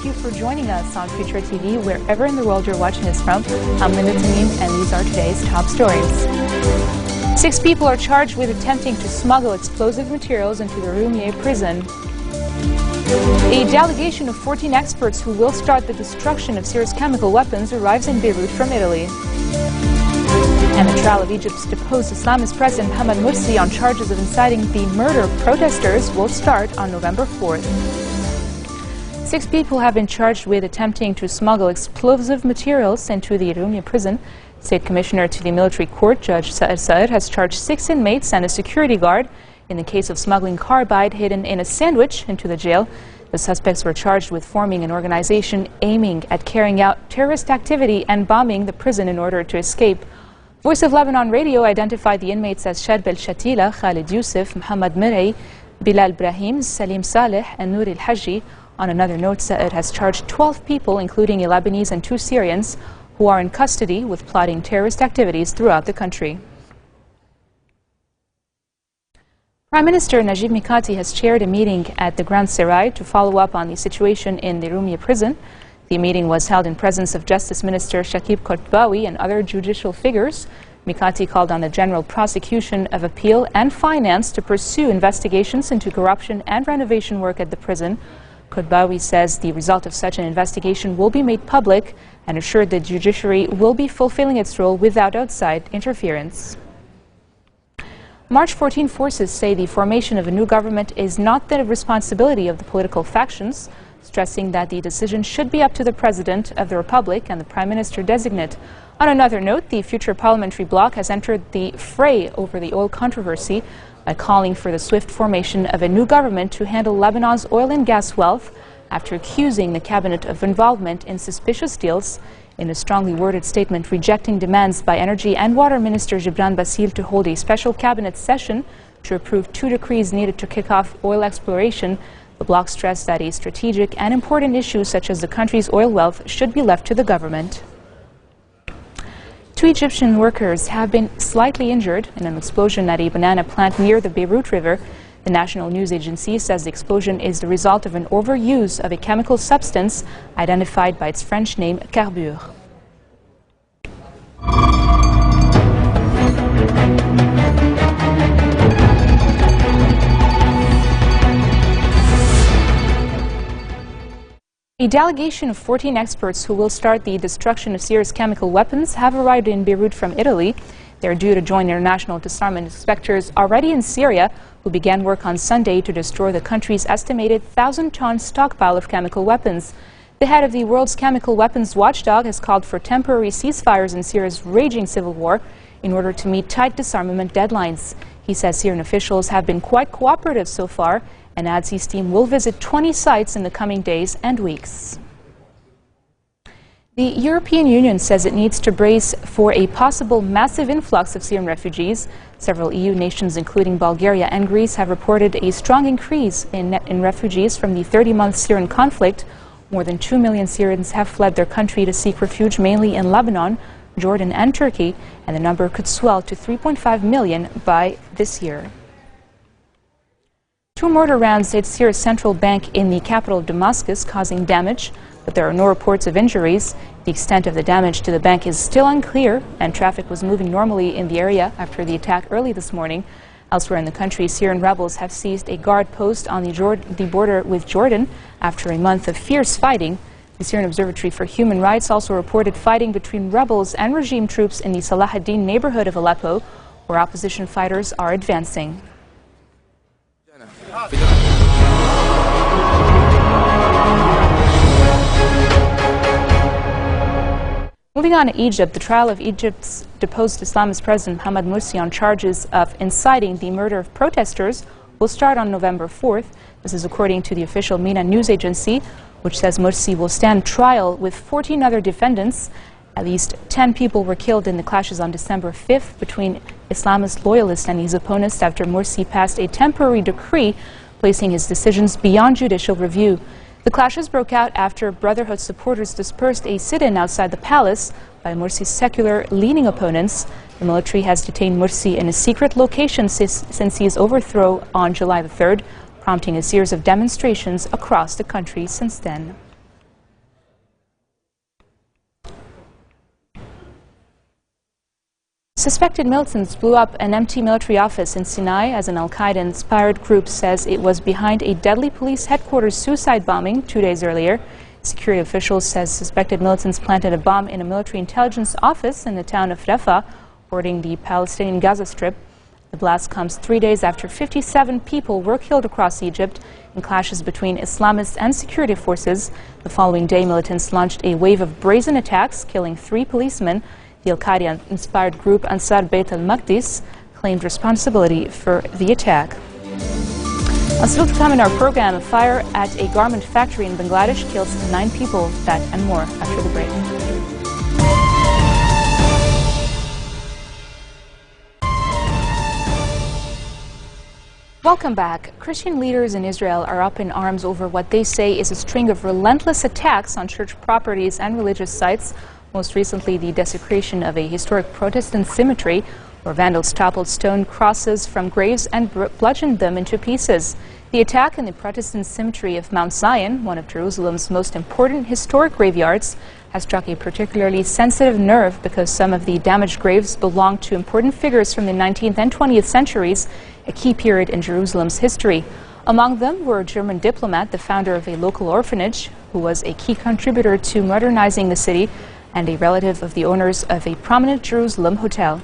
Thank you for joining us on FutureTV, wherever in the world you're watching us from. I'm Linda Tamim, and these are today's top stories. 6 people are charged with attempting to smuggle explosive materials into the Roumieh prison. A delegation of 14 experts who will start the destruction of Syria's chemical weapons arrives in Beirut from Italy. And the trial of Egypt's deposed Islamist President Mohamed Morsi on charges of inciting the murder of protesters will start on November 4th. 6 people have been charged with attempting to smuggle explosive materials into the Roumieh prison. State Commissioner to the Military Court, Judge Saad, has charged 6 inmates and a security guard in the case of smuggling carbide hidden in a sandwich into the jail. The suspects were charged with forming an organization aiming at carrying out terrorist activity and bombing the prison in order to escape. Voice of Lebanon Radio identified the inmates as Shad Bel-Shatila, Khalid Youssef, Mohammed Mirey, Bilal Brahim, Salim Saleh, and Nouri Al-Hajji. On another note, Saad has charged 12 people, including a Lebanese and 2 Syrians, who are in custody with plotting terrorist activities throughout the country. Prime Minister Najib Mikati has chaired a meeting at the Grand Serai to follow up on the situation in the Roumieh prison. The meeting was held in presence of Justice Minister Shakib Kotbawi and other judicial figures. Mikati called on the General Prosecution of Appeal and Finance to pursue investigations into corruption and renovation work at the prison. Kotbawi says the result of such an investigation will be made public and assured the judiciary will be fulfilling its role without outside interference. March 14 forces say the formation of a new government is not the responsibility of the political factions, stressing that the decision should be up to the President of the Republic and the Prime Minister designate. On another note, the future parliamentary bloc has entered the fray over the oil controversy by calling for the swift formation of a new government to handle Lebanon's oil and gas wealth after accusing the cabinet of involvement in suspicious deals. In a strongly worded statement rejecting demands by Energy and Water Minister Gibran Bassil to hold a special cabinet session to approve 2 decrees needed to kick off oil exploration, the bloc stressed that a strategic and important issue such as the country's oil wealth should be left to the government. 2 Egyptian workers have been slightly injured in an explosion at a banana plant near the Beirut River. The national news agency says the explosion is the result of an overuse of a chemical substance identified by its French name, carbure. A delegation of 14 experts who will start the destruction of Syria's chemical weapons have arrived in Beirut from Italy. They are due to join international disarmament inspectors already in Syria, who began work on Sunday to destroy the country's estimated 1,000-ton stockpile of chemical weapons. The head of the world's chemical weapons watchdog has called for temporary ceasefires in Syria's raging civil war in order to meet tight disarmament deadlines. He says Syrian officials have been quite cooperative so far, and adds his team will visit 20 sites in the coming days and weeks. The European Union says it needs to brace for a possible massive influx of Syrian refugees. Several EU nations, including Bulgaria and Greece, have reported a strong increase in refugees from the 30-month Syrian conflict. More than 2 million Syrians have fled their country to seek refuge, mainly in Lebanon, Jordan and Turkey, and the number could swell to 3.5 million by this year. 2 mortar rounds hit Syria's central bank in the capital of Damascus, causing damage, but there are no reports of injuries. The extent of the damage to the bank is still unclear, and traffic was moving normally in the area after the attack early this morning. Elsewhere in the country, Syrian rebels have seized a guard post on the border with Jordan after a month of fierce fighting. The Syrian Observatory for Human Rights also reported fighting between rebels and regime troops in the Salah ad-Din neighborhood of Aleppo, where opposition fighters are advancing. Moving on to Egypt, the trial of Egypt's deposed Islamist President Mohamed Morsi on charges of inciting the murder of protesters will start on November 4th. This is according to the official MENA news agency, which says Morsi will stand trial with 14 other defendants. At least 10 people were killed in the clashes on December 5th between Islamist loyalists and his opponents after Morsi passed a temporary decree placing his decisions beyond judicial review. The clashes broke out after Brotherhood supporters dispersed a sit-in outside the palace by Morsi's secular-leaning opponents. The military has detained Morsi in a secret location since his overthrow on July the 3rd, prompting a series of demonstrations across the country since then. Suspected militants blew up an empty military office in Sinai as an al-Qaeda-inspired group says it was behind a deadly police headquarters suicide bombing 2 days earlier. Security officials says suspected militants planted a bomb in a military intelligence office in the town of Rafah, bordering the Palestinian Gaza Strip. The blast comes 3 days after 57 people were killed across Egypt in clashes between Islamists and security forces. The following day, militants launched a wave of brazen attacks, killing 3 policemen. The al-Qaeda-inspired group Ansar Bayt al-Maqdis claimed responsibility for the attack. Still to come in our program, a fire at a garment factory in Bangladesh kills 9 people. That and more after the break. Welcome back. Christian leaders in Israel are up in arms over what they say is a string of relentless attacks on church properties and religious sites. Most recently, the desecration of a historic Protestant cemetery, where vandals toppled stone crosses from graves and bludgeoned them into pieces. The attack in the Protestant cemetery of Mount Zion, one of Jerusalem's most important historic graveyards, has struck a particularly sensitive nerve because some of the damaged graves belong to important figures from the 19th and 20th centuries, a key period in Jerusalem's history. Among them were a German diplomat, the founder of a local orphanage, who was a key contributor to modernizing the city, and a relative of the owners of a prominent Jerusalem hotel.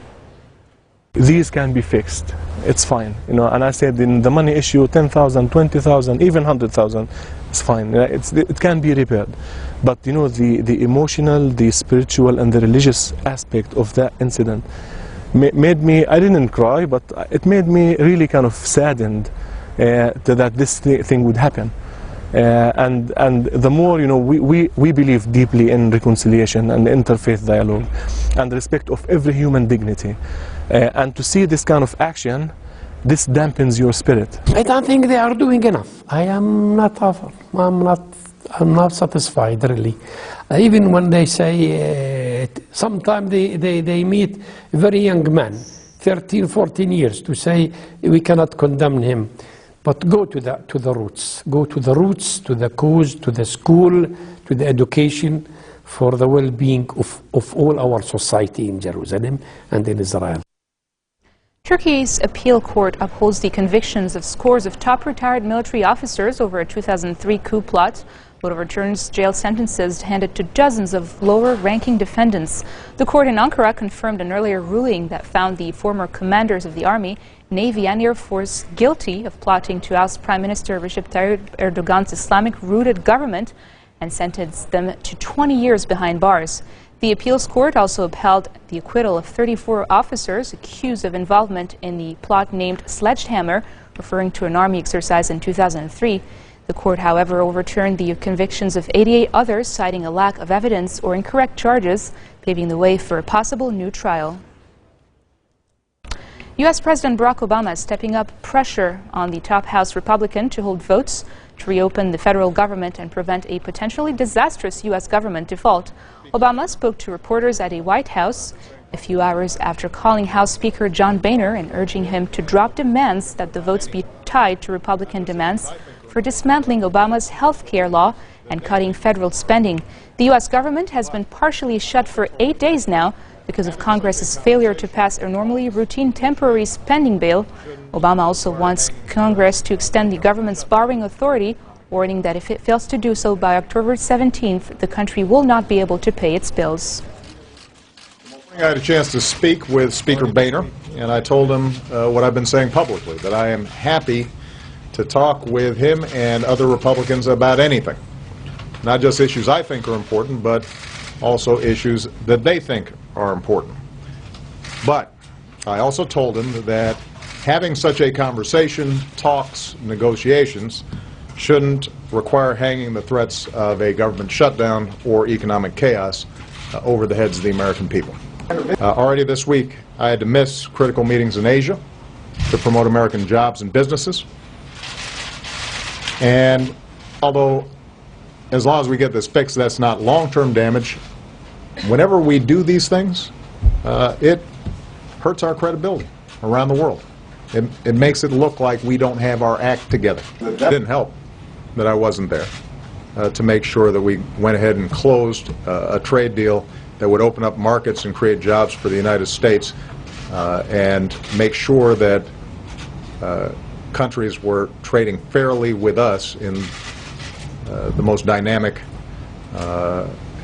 These can be fixed. It's fine, and I said in the money issue, 10,000, 20,000, even 100,000, it's fine. It can be repaired. But the emotional, the spiritual, and the religious aspect of that incident made me, I didn't cry, but it made me really kind of saddened that this thing would happen. And the more, we believe deeply in reconciliation and interfaith dialogue and respect of every human dignity. And to see this kind of action, this dampens your spirit. I don't think they are doing enough. I'm not satisfied, really. Even when they say, sometimes they meet a very young man, 13, 14 years, to say we cannot condemn him. But go to the roots. Go to the roots, to the cause, to the school, to the education, for the well-being of all our society in Jerusalem and in Israel. Turkey's appeal court upholds the convictions of scores of top retired military officers over a 2003 coup plot, but overturns jail sentences handed to dozens of lower-ranking defendants. The court in Ankara confirmed an earlier ruling that found the former commanders of the army, Navy and Air Force guilty of plotting to oust Prime Minister Recep Tayyip Erdogan's Islamic-rooted government and sentenced them to 20 years behind bars. The appeals court also upheld the acquittal of 34 officers accused of involvement in the plot named Sledgehammer, referring to an army exercise in 2003. The court, however, overturned the convictions of 88 others, citing a lack of evidence or incorrect charges, paving the way for a possible new trial. U.S. President Barack Obama is stepping up pressure on the top House Republican to hold votes to reopen the federal government and prevent a potentially disastrous U.S. government default. Obama spoke to reporters at a White House a few hours after calling House Speaker John Boehner and urging him to drop demands that the votes be tied to Republican demands for dismantling Obama's health care law and cutting federal spending. The U.S. government has been partially shut for 8 days now because of Congress's failure to pass a normally routine temporary spending bill. Obama also wants Congress to extend the government's borrowing authority, warning that if it fails to do so by October 17th, the country will not be able to pay its bills. I had a chance to speak with Speaker Boehner, and I told him what I've been saying publicly, that I am happy to talk with him and other Republicans about anything. Not just issues I think are important, but also issues that they think are important. But I also told him that having such a conversation, talks, negotiations, shouldn't require hanging the threats of a government shutdown or economic chaos over the heads of the American people. Already this week, I had to miss critical meetings in Asia to promote American jobs and businesses. And although, as long as we get this fixed, that's not long-term damage, whenever we do these things, it hurts our credibility around the world. It makes it look like we don't have our act together. It didn't help that I wasn't there to make sure that we went ahead and closed a trade deal that would open up markets and create jobs for the United States and make sure that countries were trading fairly with us in the most dynamic,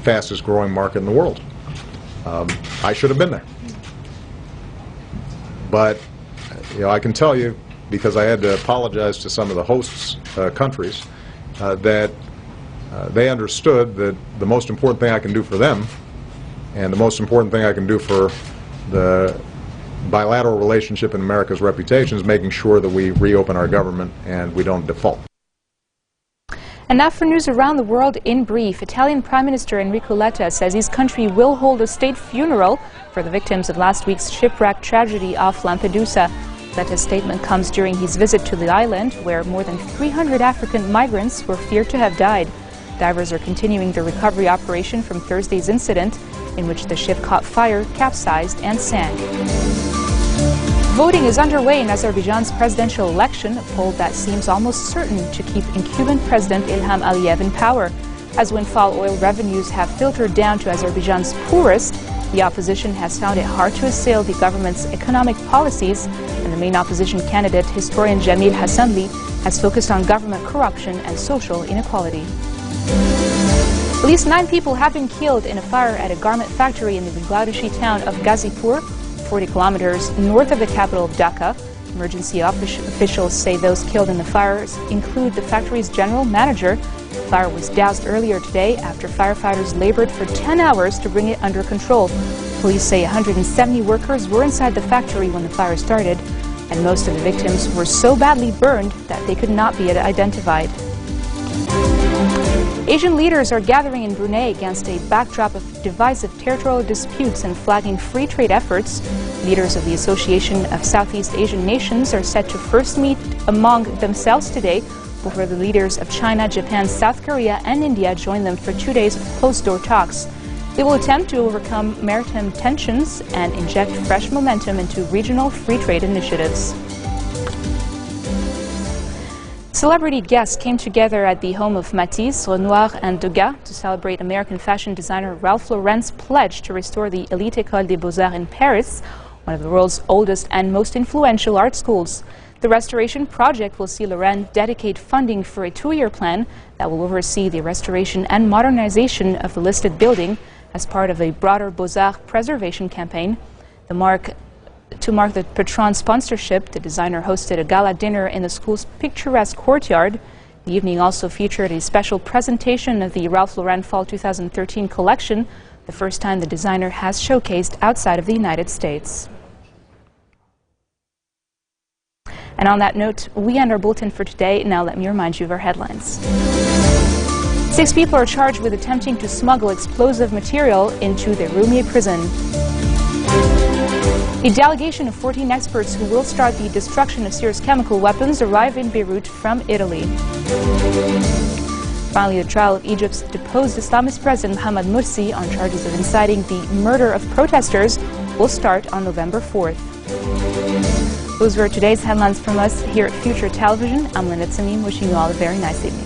fastest growing market in the world. I should have been there. But I can tell you, because I had to apologize to some of the hosts countries, that they understood that the most important thing I can do for them and the most important thing I can do for the bilateral relationship in America's reputation is making sure that we reopen our government and we don't default. And now for news around the world in brief. Italian Prime Minister Enrico Letta says his country will hold a state funeral for the victims of last week's shipwreck tragedy off Lampedusa. Letta's statement comes during his visit to the island, where more than 300 African migrants were feared to have died. Divers are continuing the recovery operation from Thursday's incident, in which the ship caught fire, capsized, and sank. Voting is underway in Azerbaijan's presidential election, a poll that seems almost certain to keep incumbent President Ilham Aliyev in power. As windfall oil revenues have filtered down to Azerbaijan's poorest, the opposition has found it hard to assail the government's economic policies, and the main opposition candidate, historian Jamil Hassanli, has focused on government corruption and social inequality. At least 9 people have been killed in a fire at a garment factory in the Bangladeshi town of Ghazipur, 40 kilometers north of the capital of Dhaka. Emergency officials say those killed in the fires include the factory's general manager. The fire was doused earlier today after firefighters labored for 10 hours to bring it under control. Police say 170 workers were inside the factory when the fire started, and most of the victims were so badly burned that they could not be identified. Asian leaders are gathering in Brunei against a backdrop of divisive territorial disputes and flagging free trade efforts. Leaders of the Association of Southeast Asian Nations are set to first meet among themselves today before the leaders of China, Japan, South Korea, and India join them for 2 days of closed-door talks. They will attempt to overcome maritime tensions and inject fresh momentum into regional free trade initiatives. Celebrity guests came together at the home of Matisse, Renoir, and Degas to celebrate American fashion designer Ralph Lauren's pledge to restore the Elite École des Beaux-Arts in Paris, one of the world's oldest and most influential art schools. The restoration project will see Laurent dedicate funding for a 2-year plan that will oversee the restoration and modernization of the listed building as part of a broader Beaux-Arts preservation campaign. To mark the Patron sponsorship, the designer hosted a gala dinner in the school's picturesque courtyard. The evening also featured a special presentation of the Ralph Lauren Fall 2013 collection, the first time the designer has showcased outside of the United States. And on that note, we end our bulletin for today. Now let me remind you of our headlines. 6 people are charged with attempting to smuggle explosive material into the Roumieh prison. A delegation of 14 experts who will start the destruction of Syria's chemical weapons arrive in Beirut from Italy. Finally, the trial of Egypt's deposed Islamist president Mohamed Morsi on charges of inciting the murder of protesters will start on November 4th. Those were today's headlines from us here at Future Television. I'm Linda Tamim, wishing you all a very nice evening.